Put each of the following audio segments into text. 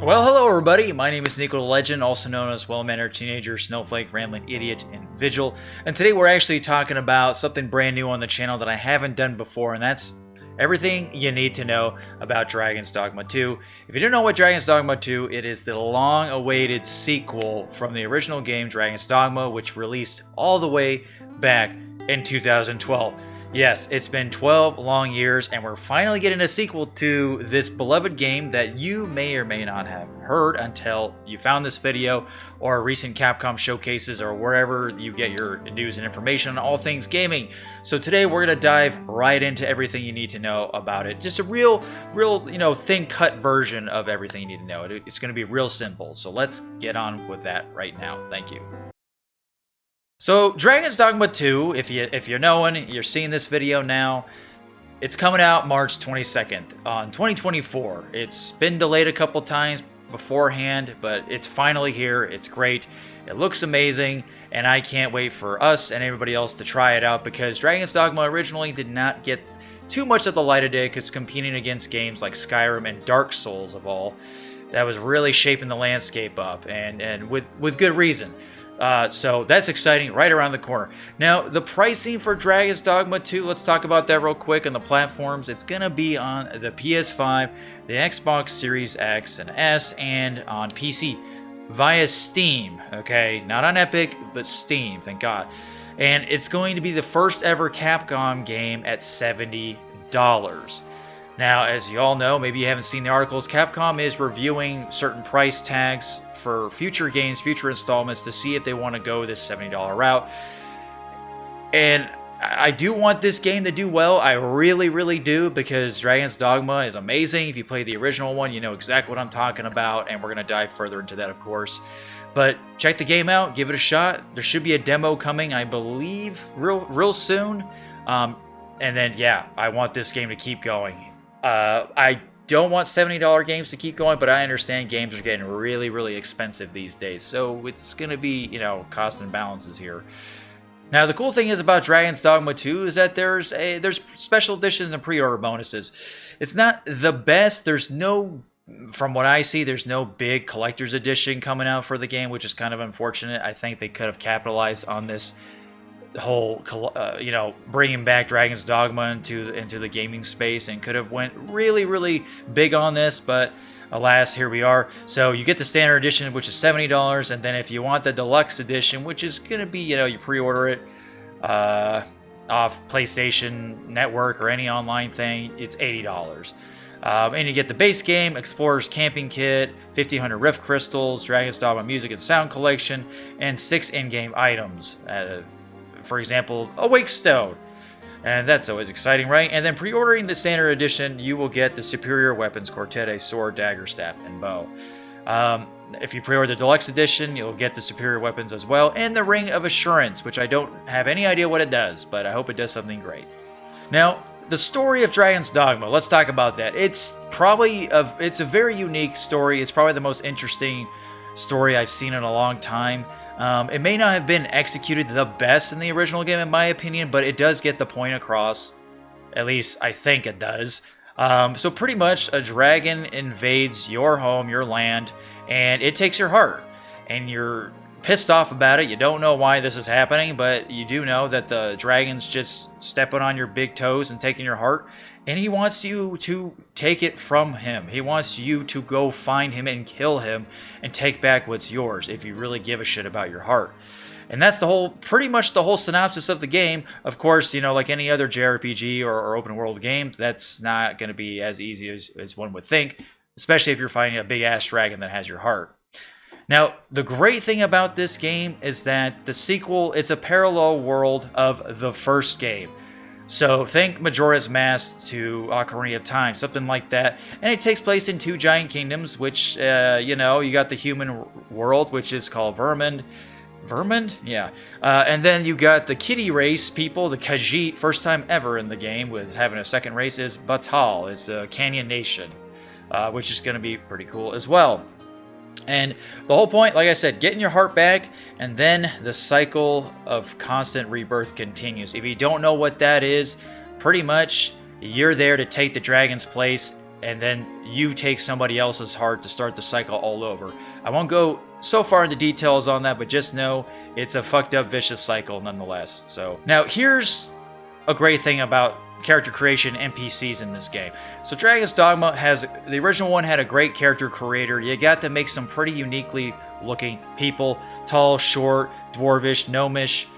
Well, hello everybody, my name is NikoTheLegend, also known as Well-Mannered Teenager, Snowflake, Rambling Idiot, and Vigil. And today we're actually talking about something brand new on the channel that I haven't done before, and that's everything you need to know about Dragon's Dogma 2. If you don't know what Dragon's Dogma 2, it is the long-awaited sequel from the original game, Dragon's Dogma, which released all the way back in 2012. Yes, it's been 12 long years, and we're finally getting a sequel to this beloved game that you may or may not have heard until you found this video or recent Capcom showcases or wherever you get your news and information on all things gaming. So today we're going to dive right into everything you need to know about it. Just a real, thin cut version of everything you need to know. It's going to be real simple. So let's get on with that right now. Thank you. So, Dragon's Dogma 2, if you're knowing, you're seeing this video now, it's coming out March 22nd on 2024. It's been delayed a couple times beforehand, but it's finally here. It's great. It looks amazing, and I can't wait for us and everybody else to try it out because Dragon's Dogma originally did not get too much of the light of day because competing against games like Skyrim and Dark Souls of all, that was really shaping the landscape up, and with good reason. So that's exciting, right around the corner. Now, the pricing for Dragon's Dogma 2, let's talk about that real quick on the platforms. It's going to be on the PS5, the Xbox Series X and S, and on PC via Steam, okay? Not on Epic, but Steam, thank God. And it's going to be the first ever Capcom game at $70. Now, as you all know, maybe you haven't seen the articles, Capcom is reviewing certain price tags for future games, future installments, to see if they want to go this $70 route. And I do want this game to do well. I really, really do, because Dragon's Dogma is amazing. If you play the original one, you know exactly what I'm talking about, and we're going to dive further into that, of course. But check the game out, give it a shot. There should be a demo coming, I believe, real soon. And then, yeah, I want this game to keep going. I don't want $70 games to keep going, but I understand games are getting really, really expensive these days. So it's going to be, cost and balances here. Now, the cool thing is about Dragon's Dogma 2 is that there's special editions and pre-order bonuses. It's not the best. From what I see, there's no big collector's edition coming out for the game, which is kind of unfortunate. I think they could have capitalized on this whole bringing back Dragon's Dogma into the gaming space, and could have went really big on this, but alas, here we are. So you get the standard edition, which is $70, and then if you want the deluxe edition, which is going to be, you pre-order it off PlayStation Network or any online thing, it's $80. And you get the base game, Explorer's Camping Kit, 1500 Rift Crystals, Dragon's Dogma Music and Sound Collection, and 6 in-game items. For example, a Wake Stone. And that's always exciting, right? And then pre-ordering the standard edition, you will get the Superior Weapons Quartet, a sword, dagger, staff, and bow. If you pre-order the deluxe edition, you'll get the Superior Weapons as well, and the Ring of Assurance, which I don't have any idea what it does, but I hope it does something great. Now, the story of Dragon's Dogma, let's talk about that. It's a very unique story. It's probably the most interesting story I've seen in a long time. It may not have been executed the best in the original game, in my opinion, but it does get the point across. At least, I think it does. So pretty much, a dragon invades your home, your land, and it takes your heart. And you're pissed off about it. You don't know why this is happening, but you do know that the dragon's just stepping on your big toes and taking your heart. And he wants you to take it from him. He wants you to go find him and kill him and take back what's yours if you really give a shit about your heart. And that's pretty much the whole synopsis of the game. Of course, like any other JRPG or open world game, that's not going to be as easy as one would think, especially if you're fighting a big ass dragon that has your heart. Now, the great thing about this game is that the sequel, it's a parallel world of the first game. So think Majora's Mask to Ocarina of Time, something like that. And it takes place in 2 giant kingdoms, which, you got the human world, which is called Vermund. Vermund? Yeah. And then you got the kitty race people, the Khajiit, first time ever in the game with having a second race, is Batal. It's the Canyon Nation, which is going to be pretty cool as well. And the whole point, like I said, getting your heart back, and then the cycle of constant rebirth continues. If you don't know what that is, pretty much you're there to take the dragon's place, and then you take somebody else's heart to start the cycle all over. I won't go so far into details on that, but just know it's a fucked up vicious cycle nonetheless. So now here's a great thing about character creation NPCs in this game. So Dragon's Dogma the original one had a great character creator. You got to make some pretty uniquely looking people, tall, short, dwarvish, gnomish,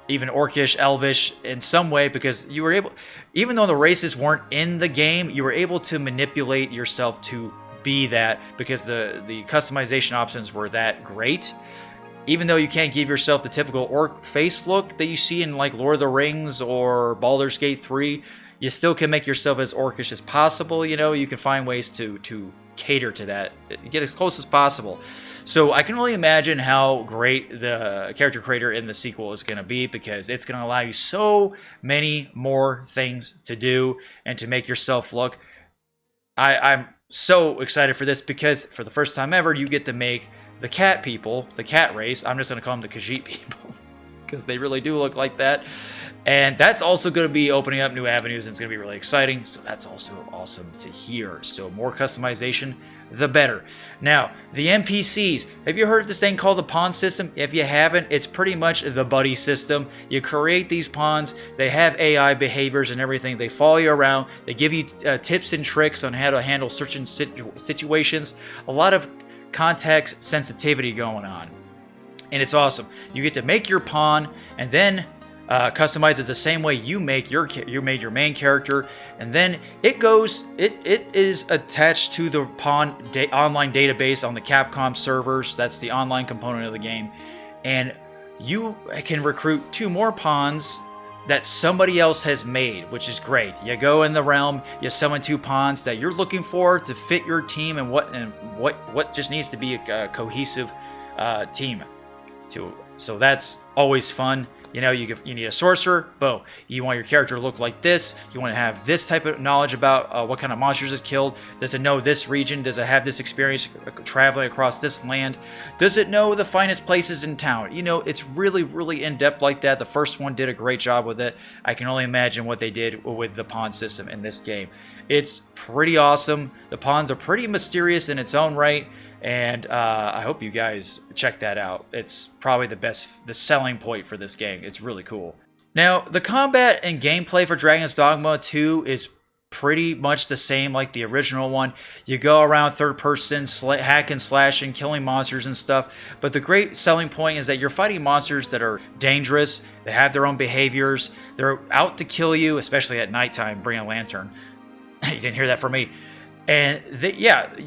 even orcish, elvish in some way, because you were able, even though the races weren't in the game, you were able to manipulate yourself to be that, because the customization options were that great. Even though you can't give yourself the typical orc face look that you see in like Lord of the Rings or Baldur's Gate 3, you still can make yourself as orcish as possible. You know, you can find ways to cater to that, get as close as possible. So I can only imagine how great the character creator in the sequel is going to be, because it's going to allow you so many more things to do and to make yourself look. I'm so excited for this, because for the first time ever, you get to make the cat people, the cat race. I'm just going to call them the Khajiit people, because they really do look like that. And that's also going to be opening up new avenues, and it's going to be really exciting. So that's also awesome to hear. So more customization, the better. Now, the NPCs. Have you heard of this thing called the pawn system? If you haven't, it's pretty much the buddy system. You create these pawns. They have AI behaviors and everything. They follow you around. They give you tips and tricks on how to handle certain situations. A lot of context sensitivity going on, and it's awesome. You get to make your pawn and then customize it the same way you made your main character, and then it is attached to the pawn online database on the Capcom servers. That's the online component of the game, and you can recruit 2 more pawns that somebody else has made, which is great. You go in the realm, you summon 2 pawns that you're looking for to fit your team, and what just needs to be a cohesive team. So that's always fun. You know, you need a sorcerer. Boom. You want your character to look like this. You want to have this type of knowledge about what kind of monsters it's killed. Does it know this region? Does it have this experience traveling across this land? Does it know the finest places in town? You know, it's really, really in-depth like that. The first one did a great job with it. I can only imagine what they did with the pawn system in this game. It's pretty awesome. The pawns are pretty mysterious in its own right. And I hope you guys check that out. It's probably the selling point for this game. It's really cool. Now, the combat and gameplay for Dragon's Dogma 2 is pretty much the same like the original one. You go around third person, hack and slashing, killing monsters and stuff. But the great selling point is that you're fighting monsters that are dangerous. They have their own behaviors. They're out to kill you, especially at nighttime. Bring a lantern. You didn't hear that from me. And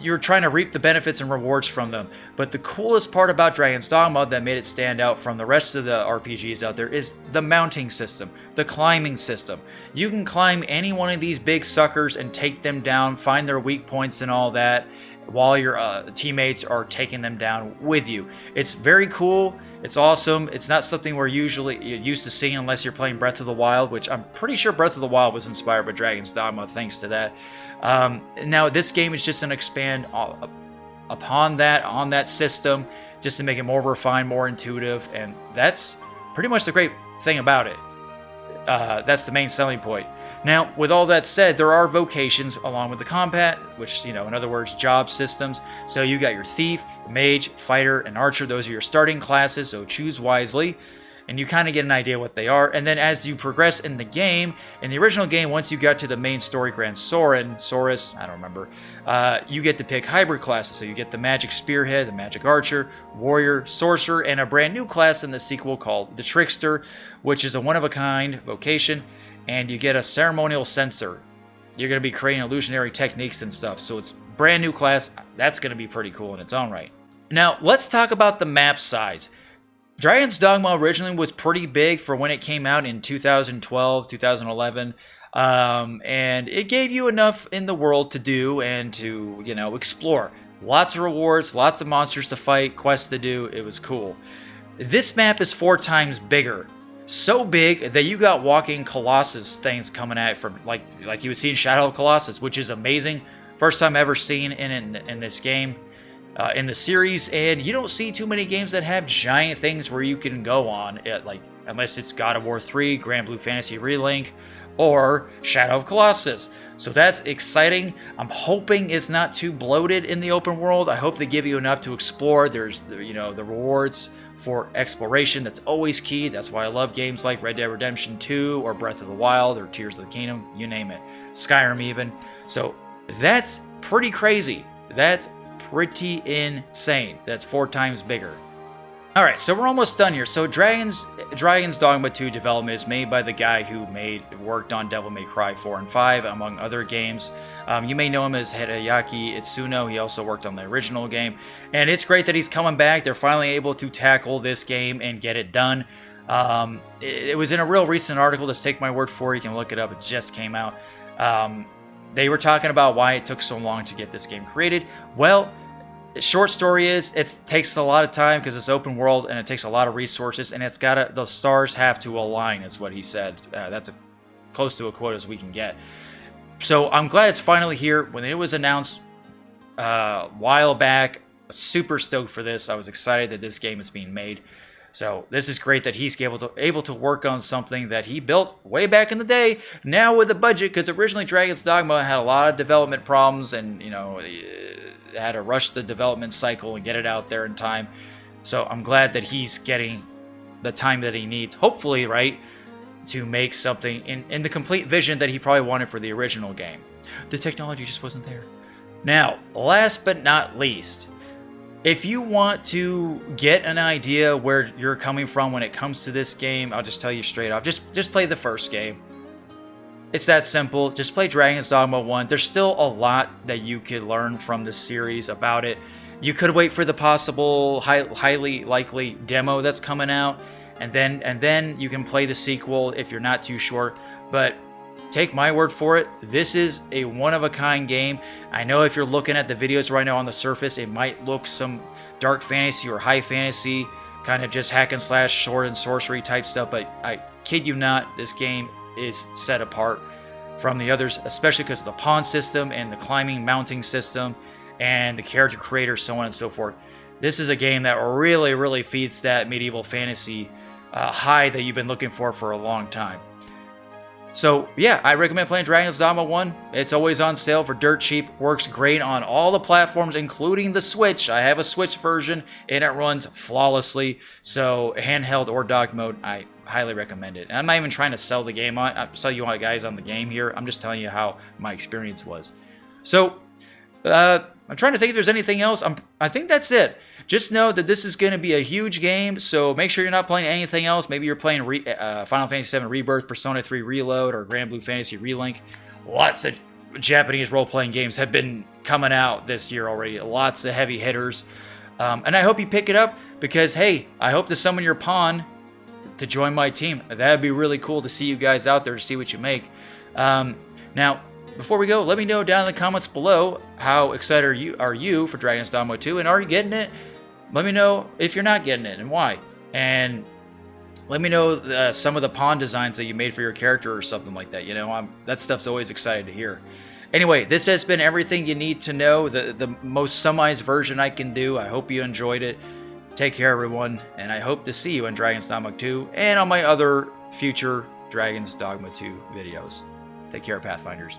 you're trying to reap the benefits and rewards from them. But the coolest part about Dragon's Dogma that made it stand out from the rest of the RPGs out there is the mounting system, the climbing system. You can climb any one of these big suckers and take them down, find their weak points and all that, while your teammates are taking them down with you. It's very cool. It's awesome. It's not something we're usually used to seeing unless you're playing Breath of the Wild, which I'm pretty sure Breath of the Wild was inspired by Dragon's Dogma, thanks to that. Now, this game is just going to expand upon that, on that system, just to make it more refined, more intuitive, and that's pretty much the great thing about it. That's the main selling point. Now, with all that said, there are vocations along with the combat, which, in other words, job systems. So you got your thief, mage, fighter, and archer. Those are your starting classes, so choose wisely. And you kind of get an idea what they are. And then as you progress in the game, in the original game, once you got to the main story, Grand Saurus, I don't remember, you get to pick hybrid classes. So you get the magic spearhead, the magic archer, warrior, sorcerer, and a brand new class in the sequel called the trickster, which is a one-of-a-kind vocation. And you get a ceremonial sensor. You're going to be creating illusionary techniques and stuff. So it's a brand new class. That's going to be pretty cool in its own right. Now, let's talk about the map size. Dragon's Dogma originally was pretty big for when it came out in 2012, 2011. And it gave you enough in the world to do and to, explore. Lots of rewards, lots of monsters to fight, quests to do. It was cool. This map is 4 times bigger. So big that you got walking Colossus things coming at it from like you would see in Shadow of Colossus, which is amazing. First time ever seen in this game, in the series, and you don't see too many games that have giant things where you can go on. unless it's God of War 3, Grand Blue Fantasy Relink, or Shadow of Colossus. So that's exciting. I'm hoping it's not too bloated in the open world. I hope they give you enough to explore. There's, the rewards for exploration. That's always key. That's why I love games like Red Dead Redemption 2 or Breath of the Wild or Tears of the Kingdom, you name it. Skyrim even. So that's pretty crazy. That's pretty insane. That's 4 times bigger. Alright, so we're almost done here. So Dragon's Dogma 2 development is made by the guy who worked on Devil May Cry 4 and 5, among other games. You may know him as Hideaki Itsuno. He also worked on the original game. And it's great that he's coming back. They're finally able to tackle this game and get it done. It was in a real recent article. Just take my word for it. You can look it up. It just came out. They were talking about why it took so long to get this game created. Well, the short story is, it takes a lot of time because it's open world and it takes a lot of resources, and the stars have to align, is what he said. That's close to a quote as we can get. So I'm glad it's finally here. When it was announced a while back, super stoked for this. I was excited that this game is being made. So this is great that he's able to work on something that he built way back in the day, now with a budget, because originally Dragon's Dogma had a lot of development problems, and had to rush the development cycle and get it out there in time. So I'm glad that he's getting the time that he needs, hopefully, right, to make something in the complete vision that he probably wanted for the original game. The technology just wasn't there. Now, last but not least, if you want to get an idea where you're coming from when it comes to this game, I'll just tell you straight off, just play the first game. It's that simple. Just play Dragon's Dogma 1. There's still a lot that you could learn from this series about it. You could wait for the possible highly likely demo that's coming out, and then you can play the sequel if you're not too sure. But take my word for it, this is a one-of-a-kind game. I know if you're looking at the videos right now on the surface, it might look some dark fantasy or high fantasy, kind of just hack and slash, sword and sorcery type stuff, but I kid you not, this game is set apart from the others, especially because of the pawn system and the climbing mounting system and the character creator, so on and so forth. This is a game that really, really feeds that medieval fantasy high that you've been looking for a long time. So yeah, I recommend playing Dragon's Dogma 1. It's always on sale for dirt cheap. Works great on all the platforms, including the Switch. I have a Switch version, and it runs flawlessly. So handheld or dock mode, I highly recommend it. And I'm not even trying to sell the game sell you guys on the game here. I'm just telling you how my experience was. So I'm trying to think if there's anything else. I think that's it. Just know that this is going to be a huge game, so make sure you're not playing anything else. Maybe you're playing Final Fantasy VII Rebirth, Persona 3 Reload, or Grand Blue Fantasy Relink. Lots of Japanese role-playing games have been coming out this year already. Lots of heavy hitters. And I hope you pick it up because, hey, I hope to summon your pawn to join my team. That'd be really cool to see you guys out there to see what you make. Now, before we go, let me know down in the comments below how excited are you for Dragon's Dogma 2, and are you getting it? Let me know if you're not getting it and why. And let me know some of the pawn designs that you made for your character or something like that. That stuff's always exciting to hear. Anyway, this has been everything you need to know, the most summarized version I can do. I hope you enjoyed it. Take care, everyone, and I hope to see you in Dragon's Dogma 2 and on my other future Dragon's Dogma 2 videos. Take care, Pathfinders.